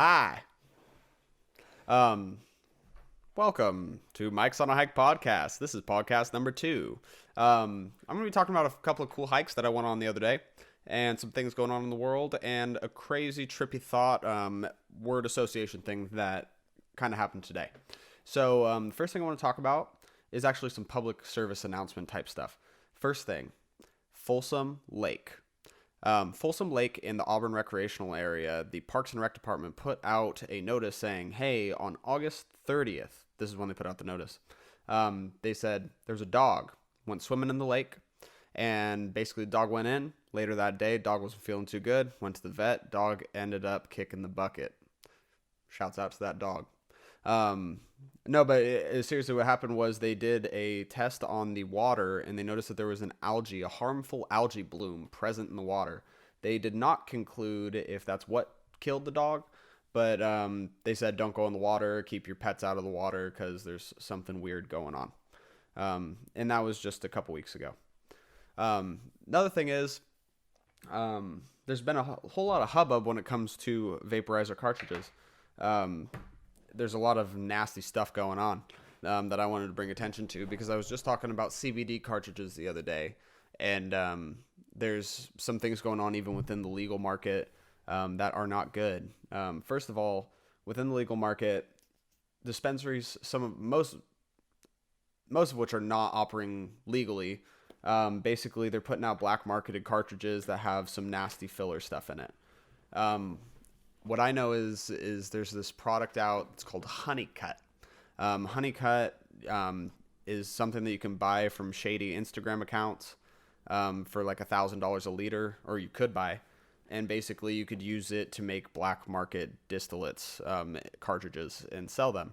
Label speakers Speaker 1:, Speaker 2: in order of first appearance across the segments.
Speaker 1: Hi. Um, Welcome to Mike's on a Hike podcast. This is podcast number 2. I'm going to be talking about a couple of cool hikes that I went on the other day and some things going on in the world and a crazy trippy thought word association thing that kind of happened today. So, the first thing I want to talk about is actually some public service announcement type stuff. First thing, Folsom Lake. Folsom Lake in the Auburn recreational area, the Parks and Rec Department put out a notice saying, hey, on August 30th, this is when they put out the notice, they said there's a dog, went swimming in the lake, and basically the dog went in. Later that day, dog wasn't feeling too good, went to the vet, dog ended up kicking the bucket. Shouts out to that dog. No, but seriously, what happened was they did a test on the water and they noticed that there was a harmful algae bloom present in the water. They did not conclude if that's what killed the dog, but they said don't go in the water, keep your pets out of the water because there's something weird going on. And that was just a couple weeks ago. Another thing is, there's been a whole lot of hubbub when it comes to vaporizer cartridges. There's a lot of nasty stuff going on that I wanted to bring attention to because I was just talking about CBD cartridges the other day, and there's some things going on even within the legal market that are not good. First of all, within the legal market, dispensaries, most of which are not operating legally, basically they're putting out black marketed cartridges that have some nasty filler stuff in it. What I know is there's this product out. It's called Honeycut. Honeycut is something that you can buy from shady Instagram accounts for like $1,000 a liter, or you could buy. And basically, you could use it to make black market distillates, cartridges, and sell them.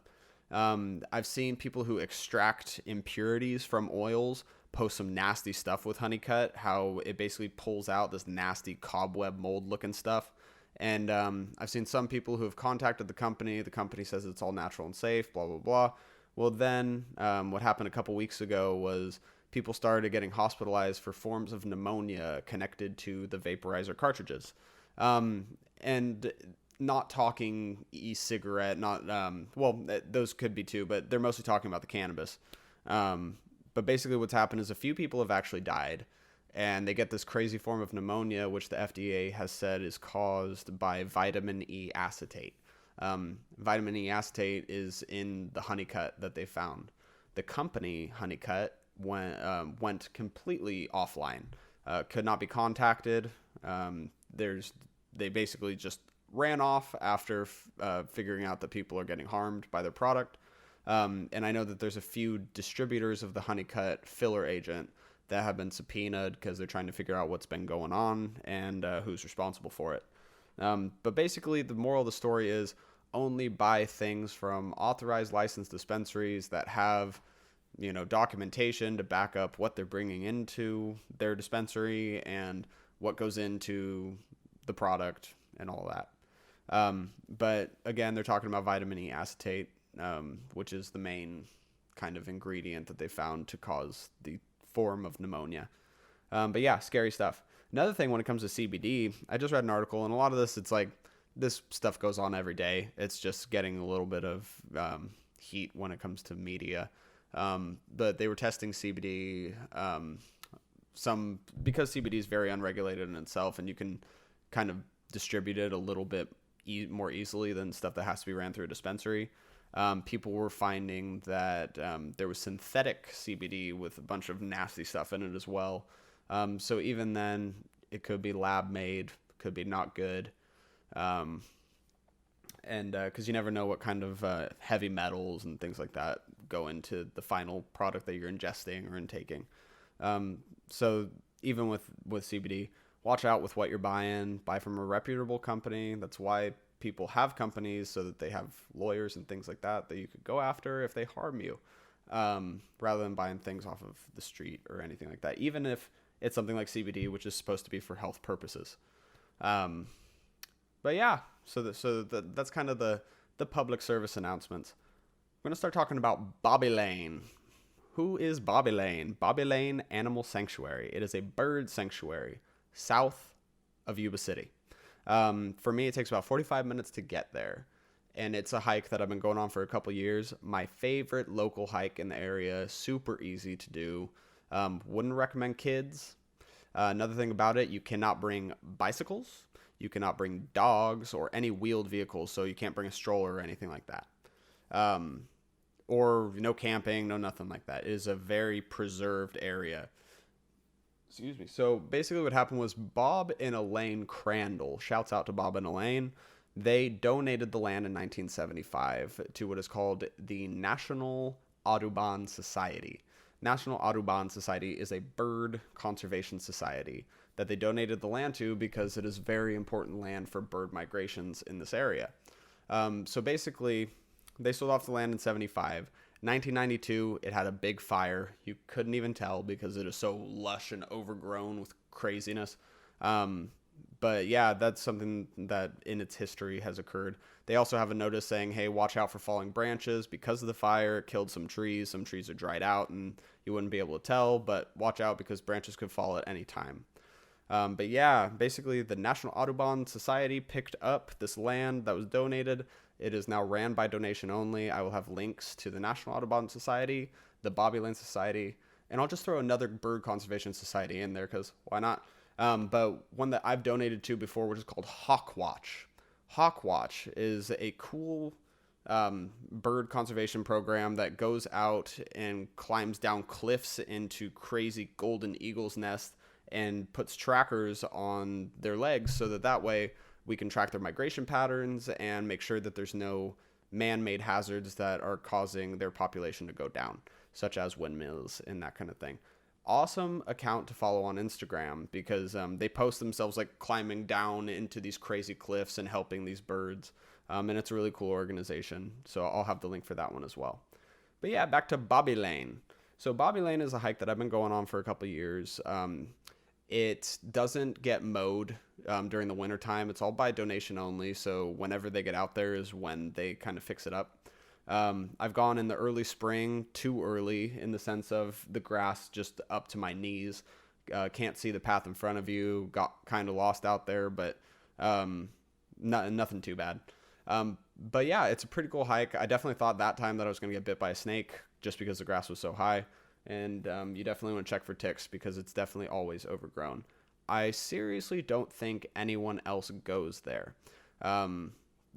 Speaker 1: I've seen people who extract impurities from oils post some nasty stuff with Honeycut. How it basically pulls out this nasty cobweb mold looking stuff. And I've seen some people who have contacted the company. The company says it's all natural and safe, blah, blah, blah. Well, then what happened a couple weeks ago was people started getting hospitalized for forms of pneumonia connected to the vaporizer cartridges. And not talking e-cigarette, those could be too, but they're mostly talking about the cannabis. But basically what's happened is a few people have actually died. And they get this crazy form of pneumonia, which the FDA has said is caused by vitamin E acetate. Vitamin E acetate is in the Honeycut that they found. The company Honeycut went completely offline, could not be contacted. They basically just ran off after figuring out that people are getting harmed by their product. And I know that there's a few distributors of the Honeycut filler agent that have been subpoenaed because they're trying to figure out what's been going on and who's responsible for it. But basically, the moral of the story is only buy things from authorized licensed dispensaries that have, documentation to back up what they're bringing into their dispensary and what goes into the product and all that. But again, they're talking about vitamin E acetate, which is the main kind of ingredient that they found to cause the form of pneumonia. But yeah, scary stuff. Another thing when it comes to CBD, I just read an article, and a lot of this, it's like this stuff goes on every day. It's just getting a little bit of heat when it comes to media. But they were testing CBD, because CBD is very unregulated in itself, and you can kind of distribute it a little bit more easily than stuff that has to be ran through a dispensary. People were finding that there was synthetic CBD with a bunch of nasty stuff in it as well. So even then, it could be lab made, could be not good. And because you never know what kind of heavy metals and things like that go into the final product that you're ingesting or intaking. So even with CBD, watch out with what you're buying. Buy from a reputable company. That's why people have companies, so that they have lawyers and things like that you could go after if they harm you, rather than buying things off of the street or anything like that, even if it's something like CBD, which is supposed to be for health purposes. But yeah, that's kind of the public service announcements. We're going to start talking about Bobelaine. Who is Bobelaine? Bobelaine Animal Sanctuary. It is a bird sanctuary south of Yuba City. For me, it takes about 45 minutes to get there. And it's a hike that I've been going on for a couple years. My favorite local hike in the area, super easy to do. Wouldn't recommend kids. Another thing about it, you cannot bring bicycles. You cannot bring dogs or any wheeled vehicles, so you can't bring a stroller or anything like that. Or no camping, no nothing like that. It is a very preserved area. Excuse me. So basically what happened was Bob and Elaine Crandall, shouts out to Bob and Elaine, they donated the land in 1975 to what is called the National Audubon Society. National Audubon Society is a bird conservation society that they donated the land to because it is very important land for bird migrations in this area. So basically, they sold off the land in 75. 1992, it had a big fire. You couldn't even tell because it is so lush and overgrown with craziness. But yeah, that's something that in its history has occurred. They also have a notice saying, hey, watch out for falling branches. Because of the fire, it killed some trees. Some trees are dried out and you wouldn't be able to tell, but watch out because branches could fall at any time. But yeah, basically the National Audubon Society picked up this land that was donated. It is now ran by donation only. I will have links to the National Audubon Society, the Bobelaine Society, and I'll just throw another bird conservation society in there because why not? But one that I've donated to before, which is called Hawkwatch. Hawkwatch is a cool bird conservation program that goes out and climbs down cliffs into crazy golden eagle's nest and puts trackers on their legs so that way we can track their migration patterns and make sure that there's no man-made hazards that are causing their population to go down, such as windmills and that kind of thing. Awesome account to follow on Instagram because they post themselves like climbing down into these crazy cliffs and helping these birds. And it's a really cool organization. So I'll have the link for that one as well. But yeah, back to Bobelaine. So Bobelaine is a hike that I've been going on for a couple years. It doesn't get mowed during the winter time. It's all by donation only. So whenever they get out there is when they kind of fix it up. I've gone in the early spring, too early in the sense of the grass just up to my knees. Can't see the path in front of you. Got kind of lost out there, but nothing too bad. But yeah, it's a pretty cool hike. I definitely thought that time that I was going to get bit by a snake just because the grass was so high. And you definitely want to check for ticks because it's definitely always overgrown. I seriously don't think anyone else goes there.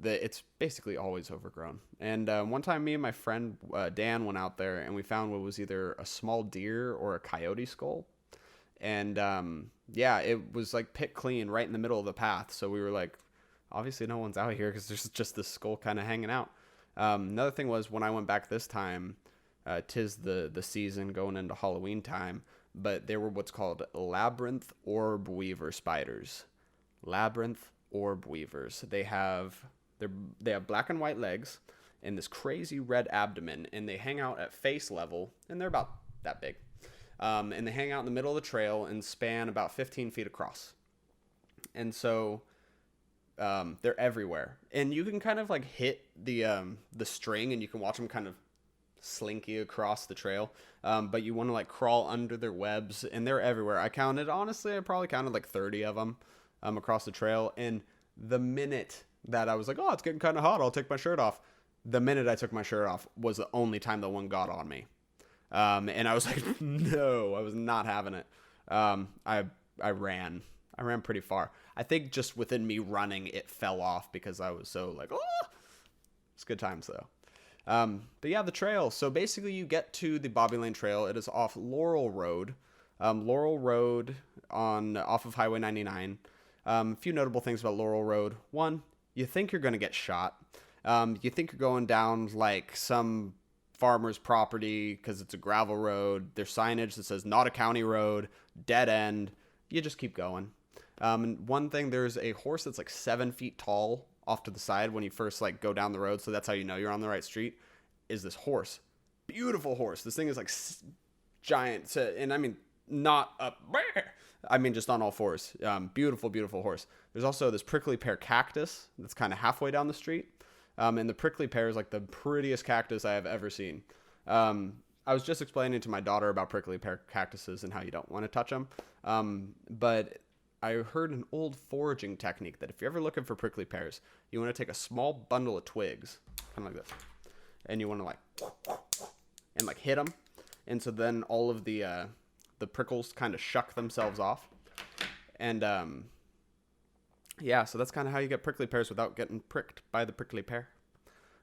Speaker 1: It's basically always overgrown. And one time me and my friend Dan went out there and we found what was either a small deer or a coyote skull. And yeah, it was like picked clean right in the middle of the path. So we were like, obviously no one's out here because there's just this skull kind of hanging out. Another thing was when I went back this time, 'tis the season going into Halloween time, but there were what's called Labyrinth orb weaver spiders. Labyrinth orb weavers. They have black and white legs and this crazy red abdomen, and they hang out at face level, and they're about that big. And they hang out in the middle of the trail and span about 15 feet across. And so they're everywhere. And you can kind of like hit the string and you can watch them kind of slinky across the trail. But you want to like crawl under their webs, and they're everywhere. I probably counted like 30 of them across the trail. And the minute that I was like, oh, it's getting kind of hot, I'll take my shirt off. The minute I took my shirt off was the only time that one got on me. And I was like, no, I was not having it. I ran pretty far. I think just within me running, it fell off because I was so like, oh, it's good times though. But yeah, the trail. So basically you get to the Bobelaine Trail. It is off Laurel Road. Laurel Road off of Highway 99. A few notable things about Laurel Road. One, you think you're going to get shot. You think you're going down like some farmer's property because it's a gravel road. There's signage that says not a county road, dead end. You just keep going. And one thing, there's a horse that's like 7 feet tall off to the side when you first like go down the road. So that's how you know you're on the right street, is this horse. Beautiful horse. This thing is like giant. And I mean, not up. I mean, just on all fours. Beautiful, beautiful horse. There's also this prickly pear cactus that's kind of halfway down the street. And the prickly pear is like the prettiest cactus I have ever seen. I was just explaining to my daughter about prickly pear cactuses and how you don't want to touch them. But I heard an old foraging technique that if you're ever looking for prickly pears, you want to take a small bundle of twigs, kind of like this, and you want to like hit them, and so then all of the prickles kind of shuck themselves off, and yeah, so that's kind of how you get prickly pears without getting pricked by the prickly pear.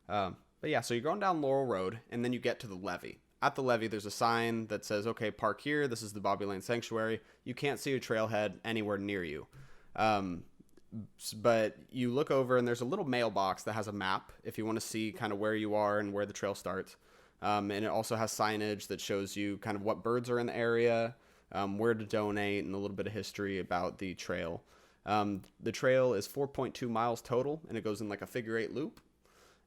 Speaker 1: But yeah, so you're going down Laurel Road, and then you get to the levee. At the levee, there's a sign that says, okay, park here. This is the Bobelaine Sanctuary. You can't see a trailhead anywhere near you. But you look over, and there's a little mailbox that has a map if you want to see kind of where you are and where the trail starts. And it also has signage that shows you kind of what birds are in the area, where to donate, and a little bit of history about the trail. The trail is 4.2 miles total, and it goes in like a figure-8 loop.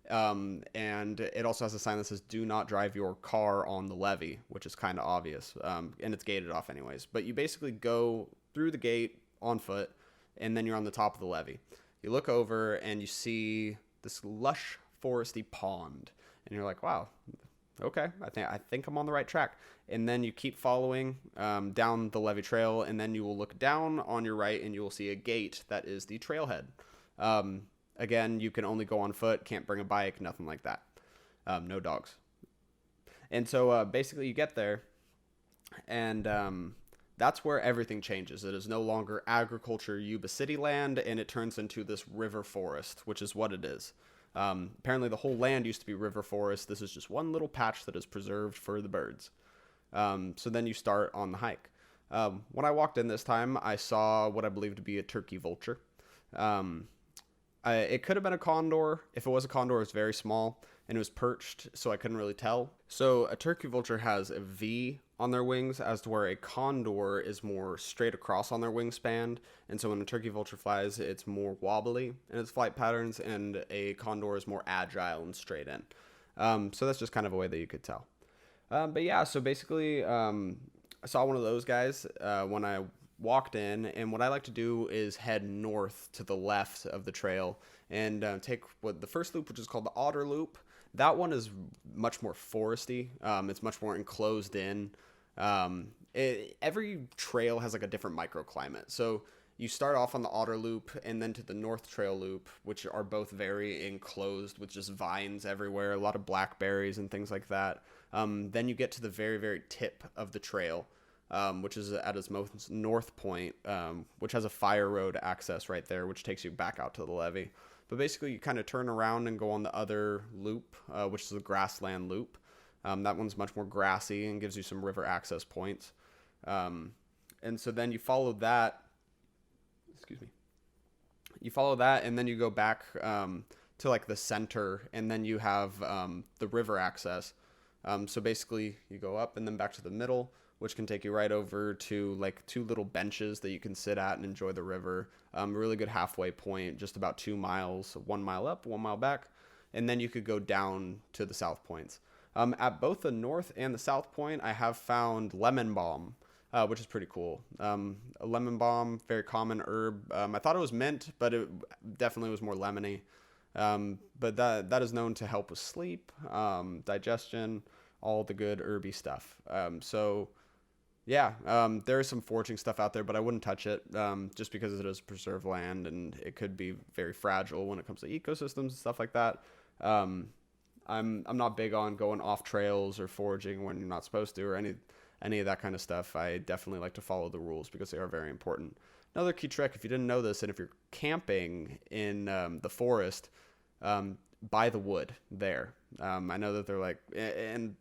Speaker 1: And it also has a sign that says do not drive your car on the levee, which is kind of obvious. And it's gated off anyways, but you basically go through the gate on foot, and then you're on the top of the levee. You look over and you see this lush foresty pond, and you're like, wow, okay, I think I'm on the right track. And then you keep following down the levee trail, and then you will look down on your right, and you will see a gate that is the trailhead. Again, you can only go on foot, can't bring a bike, nothing like that. No dogs. And so basically you get there, and that's where everything changes. It is no longer agriculture Yuba City land, and it turns into this river forest, which is what it is. Apparently the whole land used to be river forest. This is just one little patch that is preserved for the birds. So then you start on the hike. When I walked in this time, I saw what I believe to be a turkey vulture. It could have been a condor. If it was a condor, it was very small, and it was perched, so I couldn't really tell. So a turkey vulture has a V on their wings, as to where a condor is more straight across on their wingspan. And so when a turkey vulture flies, it's more wobbly in its flight patterns, and a condor is more agile and straight in. So that's just kind of a way that you could tell. But yeah, so basically, I saw one of those guys when I walked in, and what I like to do is head north to the left of the trail and take what the first loop, which is called the Otter Loop. That one is much more foresty. It's much more enclosed in. Every trail has like a different microclimate. So you start off on the Otter Loop and then to the North Trail Loop, which are both very enclosed with just vines everywhere, a lot of blackberries and things like that. Then you get to the very, very tip of the trail, which is at its most north point, which has a fire road access right there, which takes you back out to the levee. But basically, you kind of turn around and go on the other loop, which is the grassland loop. That one's much more grassy and gives you some river access points. And so then you follow that. Excuse me. You follow that, and then you go back to like the center, and then you have the river access. So basically, you go up and then back to the middle, which can take you right over to like two little benches that you can sit at and enjoy the river. A really good halfway point, just about 2 miles, 1 mile up, 1 mile back. And then you could go down to the south points. At both the north and the south point, I have found lemon balm, which is pretty cool. A lemon balm, very common herb. I thought it was mint, but it definitely was more lemony. But that is known to help with sleep, digestion, all the good herby stuff. So yeah, there is some foraging stuff out there, but I wouldn't touch it, just because it is preserved land and it could be very fragile when it comes to ecosystems and stuff like that. I'm not big on going off trails or foraging when you're not supposed to, or any of that kind of stuff. I definitely like to follow the rules because they are very important. Another key trick, if you didn't know this, and if you're camping in the forest, buy the wood there. I know that they're like, and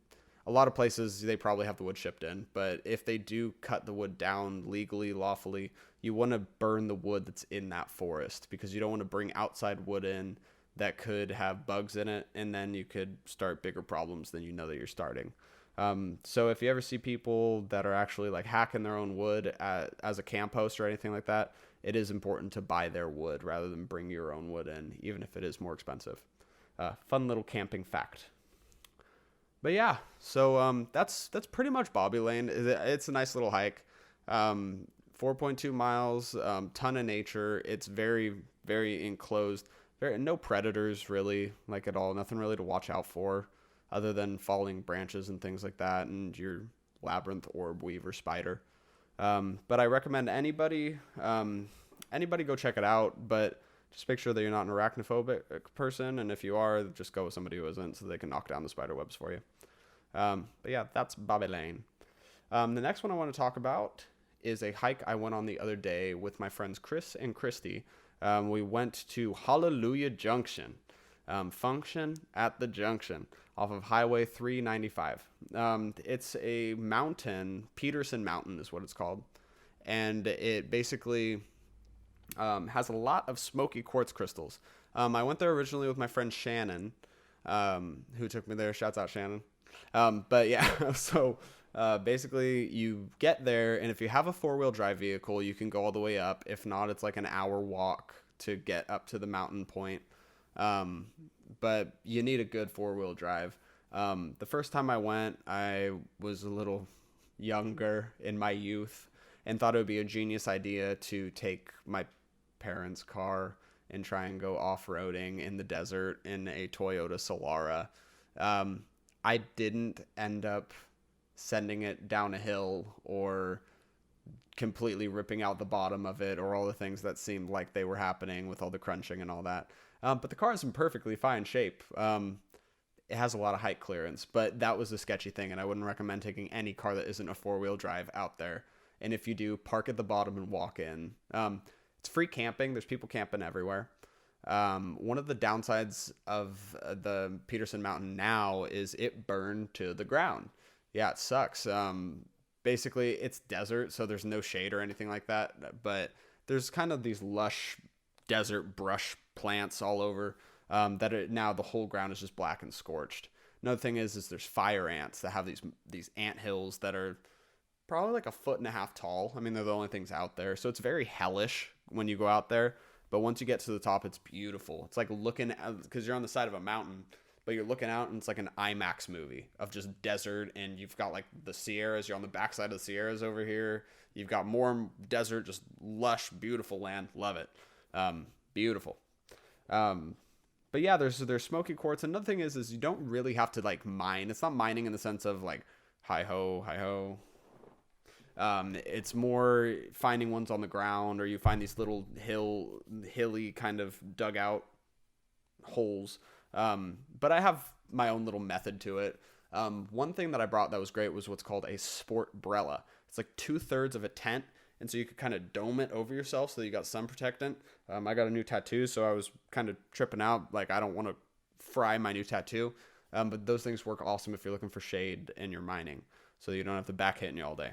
Speaker 1: a lot of places they probably have the wood shipped in, but if they do cut the wood down legally, lawfully, you want to burn the wood that's in that forest, because you don't want to bring outside wood in that could have bugs in it, and then you could start bigger problems than you know that you're starting. So if you ever see people that are actually like hacking their own wood as a camp host or anything like that, it is important to buy their wood rather than bring your own wood in, even if it is more expensive. Fun little camping fact. But yeah, so that's pretty much Bobelaine. It's a nice little hike. 4.2 miles, ton of nature. It's very, very enclosed. No predators really, like at all. Nothing really to watch out for, other than falling branches and things like that, and your labyrinth orb weaver spider. But I recommend anybody go check it out, but just make sure that you're not an arachnophobic person, and if you are, just go with somebody who isn't, so they can knock down the spider webs for you. But yeah, that's Bobelaine. The next one I want to talk about is a hike I went on the other day with my friends Chris and Christy. We went to Hallelujah Junction. Function at the Junction off of Highway 395. It's a mountain, Petersen Mountain is what it's called. And it basically has a lot of smoky quartz crystals. I went there originally with my friend Shannon, who took me there. Shouts out Shannon. But yeah, so basically you get there, and if you have a 4-wheel drive vehicle, you can go all the way up. If not, it's like an hour walk to get up to the mountain point. But you need a good 4-wheel drive. The first time I went, I was a little younger in my youth and thought it would be a genius idea to take my parents' car and try and go off-roading in the desert in a Toyota Solara. I didn't end up sending it down a hill or completely ripping out the bottom of it or all the things that seemed like they were happening with all the crunching and all that. But the car is in perfectly fine shape. It has a lot of height clearance, but that was a sketchy thing, and I wouldn't recommend taking any car that isn't a 4-wheel drive out there. And if you do, park at the bottom and walk in. It's free camping. There's people camping everywhere. One of the downsides of the Petersen Mountain now is it burned to the ground. Yeah, it sucks. Basically, it's desert, so there's no shade or anything like that. But there's kind of these lush desert brush plants all over now the whole ground is just black and scorched. Another thing is there's fire ants that have these ant hills that are probably like 1.5 feet tall. I mean, they're the only things out there. So it's very hellish when you go out there. But once you get to the top, it's beautiful. It's like looking at, because you're on the side of a mountain, but you're looking out and it's like an IMAX movie of just desert. And you've got like the Sierras. You're on the backside of the Sierras over here. You've got more desert, just lush, beautiful land. Love it. Beautiful. But yeah, there's smoky quartz. Another thing is you don't really have to like mine. It's not mining in the sense of like hi ho. It's more finding ones on the ground, or you find these little hilly kind of dugout holes. But I have my own little method to it. One thing that I brought that was great was what's called a sport brella. It's like 2/3 of a tent. And so you could kind of dome it over yourself so that you got sun protectant. I got a new tattoo, so I was kind of tripping out. Like, I don't want to fry my new tattoo. But those things work awesome if you're looking for shade and you're mining, so you don't have the back hitting you all day.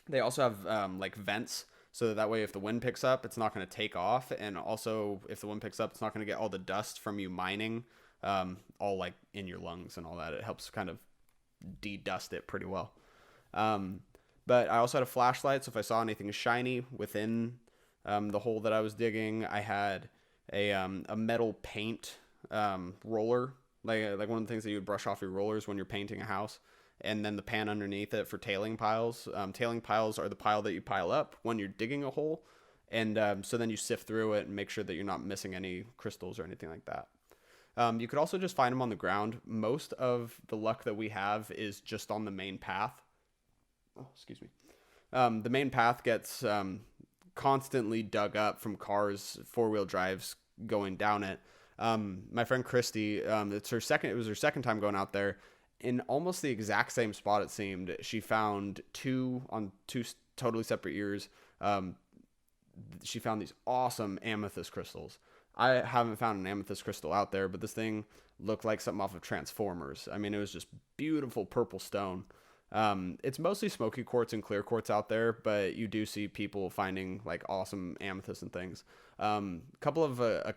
Speaker 1: They also have like vents, so that way if the wind picks up, it's not going to take off. And also if the wind picks up, it's not going to get all the dust from you mining all like in your lungs and all that. It helps kind of de-dust it pretty well. But I also had a flashlight, so if I saw anything shiny within the hole that I was digging, I had a metal paint roller, like one of the things that you would brush off your rollers when you're painting a house, and then the pan underneath it for tailing piles. Tailing piles are the pile that you pile up when you're digging a hole, and so then you sift through it and make sure that you're not missing any crystals or anything like that. You could also just find them on the ground. Most of the luck that we have is just on the main path. Oh, excuse me. The main path gets constantly dug up from cars, 4-wheel drives going down it. My friend Christy, it was her second time going out there. In almost the exact same spot, it seemed, she found two totally separate years. She found these awesome amethyst crystals. I haven't found an amethyst crystal out there, but this thing looked like something off of Transformers. I mean, it was just beautiful purple stone. It's mostly smoky quartz and clear quartz out there, but you do see people finding like awesome amethyst and things. Couple of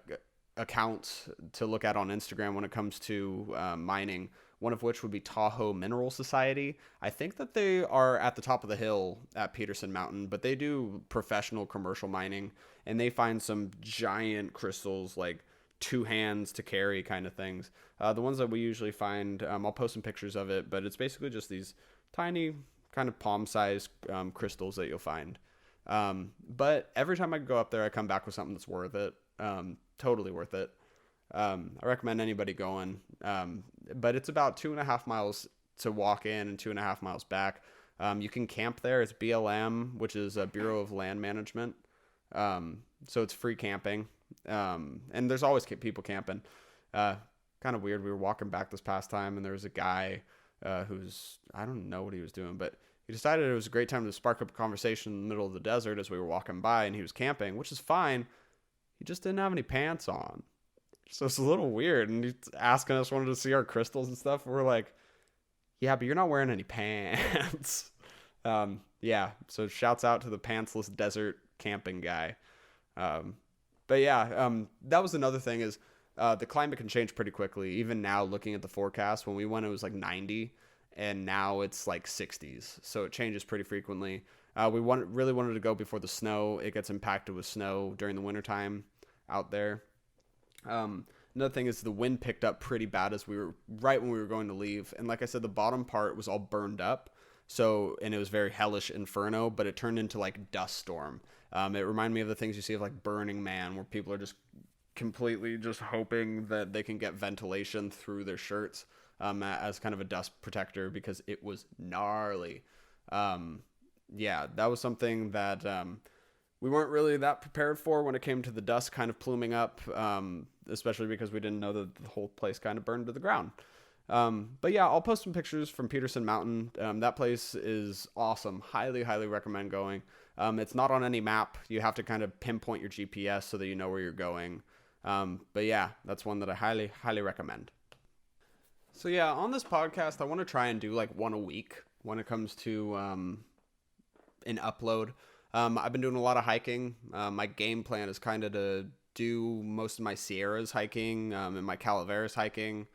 Speaker 1: accounts to look at on Instagram when it comes to mining, one of which would be Tahoe Mineral Society. I think that they are at the top of the hill at Petersen Mountain, but they do professional commercial mining, and they find some giant crystals, like 2 hands to carry kind of things. The ones that we usually find, I'll post some pictures of it, but it's basically just these tiny kind of palm-sized crystals that you'll find. But every time I go up there, I come back with something that's worth it. Totally worth it. I recommend anybody going. But it's about 2.5 miles to walk in and 2.5 miles back. You can camp there. It's BLM, which is a Bureau of Land Management. So it's free camping. And there's always people camping. Kind of weird. We were walking back this past time, and there was a guy who's, I don't know what he was doing, but he decided it was a great time to spark up a conversation in the middle of the desert as we were walking by, and he was camping, which is fine. He just didn't have any pants on. So it's a little weird. And he's asking us, wanted to see our crystals and stuff. We're like, yeah, but you're not wearing any pants. Yeah. So shouts out to the pantsless desert camping guy. But yeah, that was another thing is, the climate can change pretty quickly. Even now, looking at the forecast, when we went, it was like 90, and now it's like 60s. So it changes pretty frequently. We really wanted to go before the snow. It gets impacted with snow during the wintertime out there. Another thing is the wind picked up pretty bad as we were right when we were going to leave. And like I said, the bottom part was all burned up. So, and it was very hellish inferno, but it turned into like dust storm. It reminded me of the things you see of like Burning Man, where people are just completely just hoping that they can get ventilation through their shirts, as kind of a dust protector, because it was gnarly. Yeah, that was something that, we weren't really that prepared for when it came to the dust kind of pluming up, especially because we didn't know that the whole place kind of burned to the ground. But yeah, I'll post some pictures from Petersen Mountain. That place is awesome. Highly, highly recommend going. It's not on any map. You have to kind of pinpoint your GPS so that you know where you're going. But yeah, that's one that I highly, highly recommend. So yeah, on this podcast, I want to try and do like one a week when it comes to an upload. I've been doing a lot of hiking. My game plan is kind of to do most of my Sierras hiking and my Calaveras hiking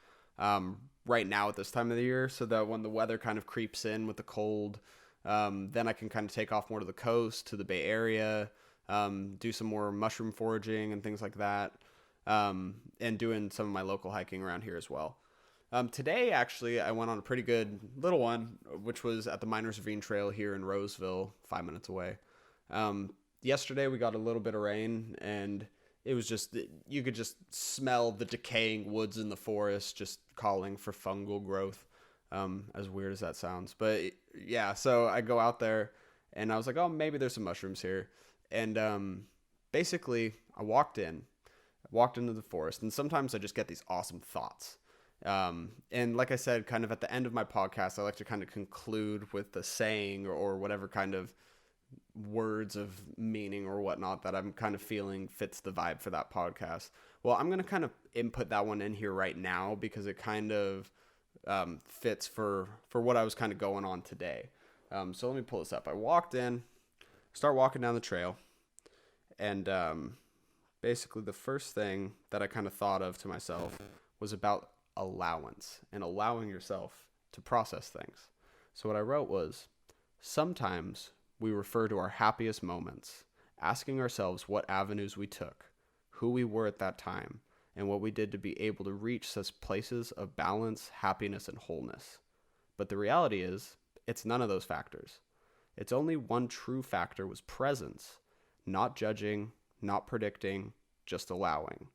Speaker 1: right now at this time of the year, so that when the weather kind of creeps in with the cold, then I can kind of take off more to the coast, to the Bay Area, do some more mushroom foraging and things like that, and doing some of my local hiking around here as well. Today, actually, I went on a pretty good little one, which was at the Miners Ravine Trail here in Roseville, 5 minutes away. Yesterday we got a little bit of rain, and it was just, you could just smell the decaying woods in the forest just calling for fungal growth, as weird as that sounds. But yeah, so I go out there and I was like, oh, maybe there's some mushrooms here. And basically I walked into the forest, and sometimes I just get these awesome thoughts. And like I said, kind of at the end of my podcast, I like to kind of conclude with the saying or whatever kind of words of meaning or whatnot that I'm kind of feeling fits the vibe for that podcast. Well, I'm going to kind of input that one in here right now because it kind of fits for what I was kind of going on today. So let me pull this up. I walked in, start walking down the trail, and basically the first thing that I kind of thought of to myself was about allowance and allowing yourself to process things. So what I wrote was, sometimes we refer to our happiest moments, asking ourselves what avenues we took, who we were at that time, and what we did to be able to reach such places of balance, happiness, and wholeness. But the reality is, it's none of those factors. It's only one true factor was presence, not judging, not predicting, just allowing.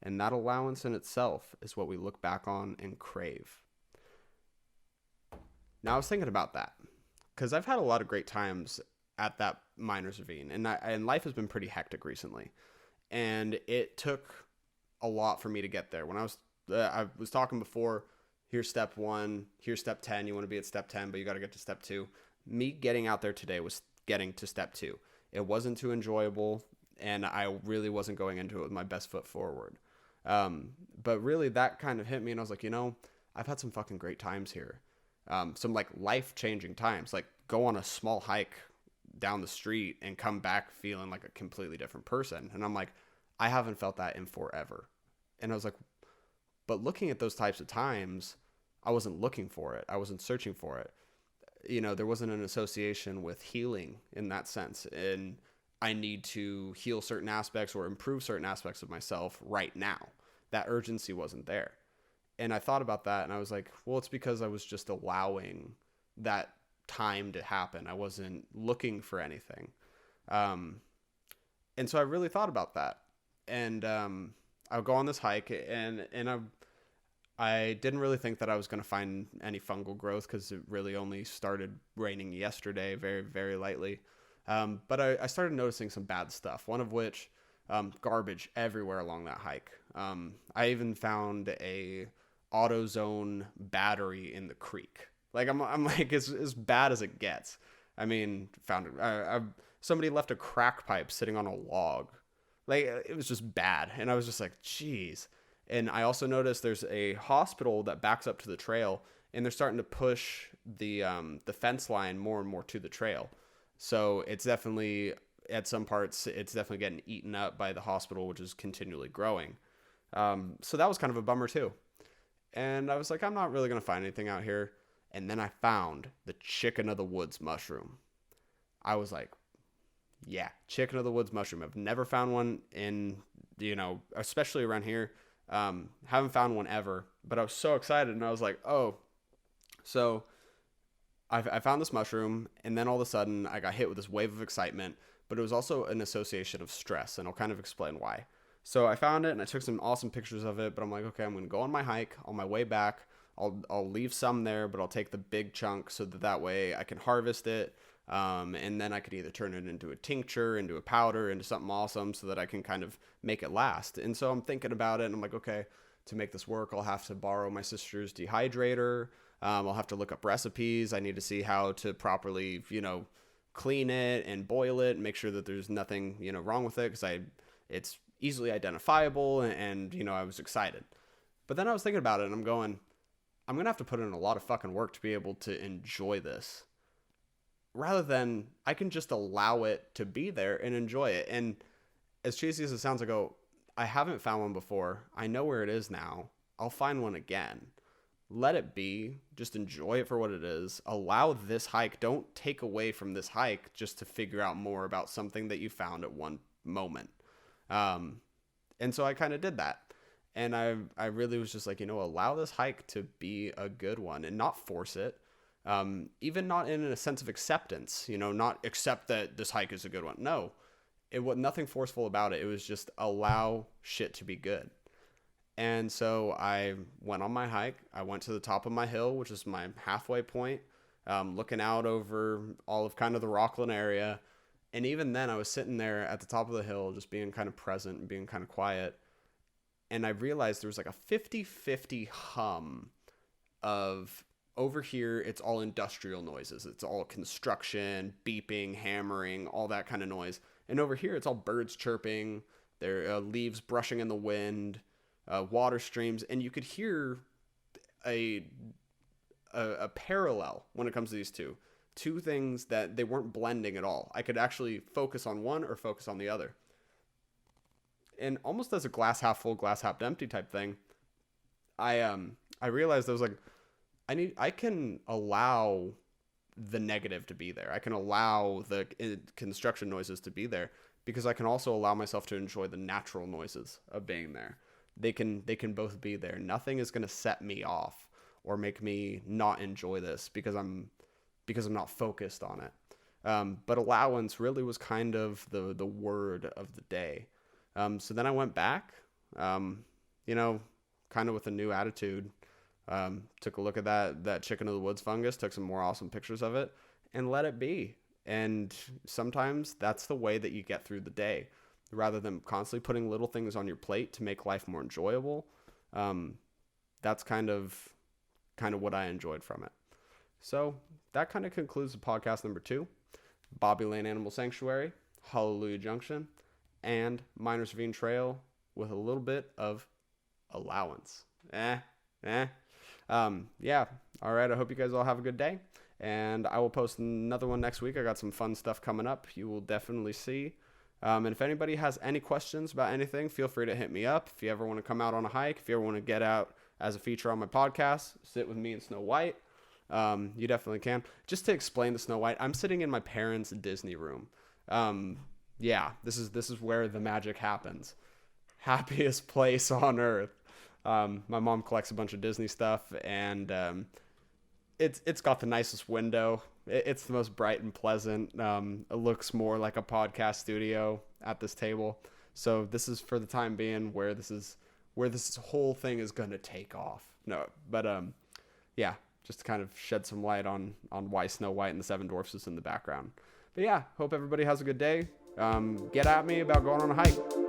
Speaker 1: And that allowance in itself is what we look back on and crave. Now I was thinking about that, because I've had a lot of great times at that Miners Ravine, and life has been pretty hectic recently, and it took a lot for me to get there. When I was talking before, here's step 1, here's step 10. You want to be at step 10, but you got to get to step 2. Me getting out there today was getting to step 2. It wasn't too enjoyable, and I really wasn't going into it with my best foot forward. But really, that kind of hit me, and I was like, I've had some fucking great times here. Some like life-changing times, like go on a small hike down the street and come back feeling like a completely different person. And I'm like, I haven't felt that in forever. And I was like, but looking at those types of times, I wasn't looking for it. I wasn't searching for it. There wasn't an association with healing in that sense. And I need to heal certain aspects or improve certain aspects of myself right now. That urgency wasn't there. And I thought about that, and I was like, well, it's because I was just allowing that time to happen. I wasn't looking for anything. And so I really thought about that. And I would go on this hike, and I didn't really think that I was going to find any fungal growth because it really only started raining yesterday, very, very lightly. But I started noticing some bad stuff, one of which garbage everywhere along that hike. I even found a AutoZone battery in the creek. Like I'm like it's as bad as it gets. I mean, somebody left a crack pipe sitting on a log. Like it was just bad, and I was just like, "Geez." And I also noticed there's a hospital that backs up to the trail, and they're starting to push the fence line more and more to the trail. So it's definitely at some parts it's definitely getting eaten up by the hospital, which is continually growing. So that was kind of a bummer too. And I was like, I'm not really gonna find anything out here. And then I found the chicken of the woods mushroom. I was like, yeah, chicken of the woods mushroom. I've never found one in, especially around here. Haven't found one ever, but I was so excited and I was like, oh, so I found this mushroom and then all of a sudden I got hit with this wave of excitement, but it was also an association of stress, and I'll kind of explain why. So I found it and I took some awesome pictures of it, but I'm like, okay, I'm going to go on my hike on my way back. I'll leave some there, but I'll take the big chunk so that way I can harvest it. And then I could either turn it into a tincture, into a powder, into something awesome so that I can kind of make it last. And so I'm thinking about it and I'm like, okay, to make this work, I'll have to borrow my sister's dehydrator. I'll have to look up recipes. I need to see how to properly, clean it and boil it and make sure that there's nothing, wrong with it because it's easily identifiable and, I was excited. But then I was thinking about it and I'm going to have to put in a lot of fucking work to be able to enjoy this. Rather than I can just allow it to be there and enjoy it. And as cheesy as it sounds, I go, I haven't found one before. I know where it is now. I'll find one again. Let it be. Just enjoy it for what it is. Allow this hike. Don't take away from this hike just to figure out more about something that you found at one moment. And so I kind of did that. And I really was just like, allow this hike to be a good one and not force it. Even not in a sense of acceptance, not accept that this hike is a good one. No, it was nothing forceful about it. It was just allow shit to be good. And so I went on my hike. I went to the top of my hill, which is my halfway point, looking out over all of kind of the Rockland area. And even then I was sitting there at the top of the hill, just being kind of present and being kind of quiet. And I realized there was like a 50-50 hum of over here. It's all industrial noises. It's all construction, beeping, hammering, all that kind of noise. And over here, it's all birds chirping, there are leaves brushing in the wind, water streams. And you could hear a parallel when it comes to these two things that they weren't blending at all. I could actually focus on one or focus on the other. And almost as a glass half full, glass half empty type thing, I realized I was like, I can allow the negative to be there. I can allow the construction noises to be there because I can also allow myself to enjoy the natural noises of being there. They can both be there. Nothing is going to set me off or make me not enjoy this because I'm not focused on it. But allowance really was kind of the word of the day. So then I went back, kind of with a new attitude, took a look at that chicken of the woods fungus, took some more awesome pictures of it and let it be. And sometimes that's the way that you get through the day rather than constantly putting little things on your plate to make life more enjoyable. That's kind of what I enjoyed from it. So that kind of concludes the podcast number 2, Bobelaine Animal Sanctuary, Hallelujah Junction, and Miners Ravine Trail with a little bit of allowance. Yeah. All right. I hope you guys all have a good day, and I will post another one next week. I got some fun stuff coming up. You will definitely see. And if anybody has any questions about anything, feel free to hit me up. If you ever want to come out on a hike, if you ever want to get out as a feature on my podcast, sit with me and Snow White, you definitely can. Just to explain the Snow White, I'm sitting in my parents' Disney room. This is where the magic happens. Happiest place on earth. My mom collects a bunch of Disney stuff, and it's got the nicest window. It's the most bright and pleasant. It looks more like a podcast studio at this table. So this is for the time being where this whole thing is going to take off. No, but yeah, just to kind of shed some light on why Snow White and the Seven Dwarfs is in the background. But yeah, hope everybody has a good day. Get at me about going on a hike.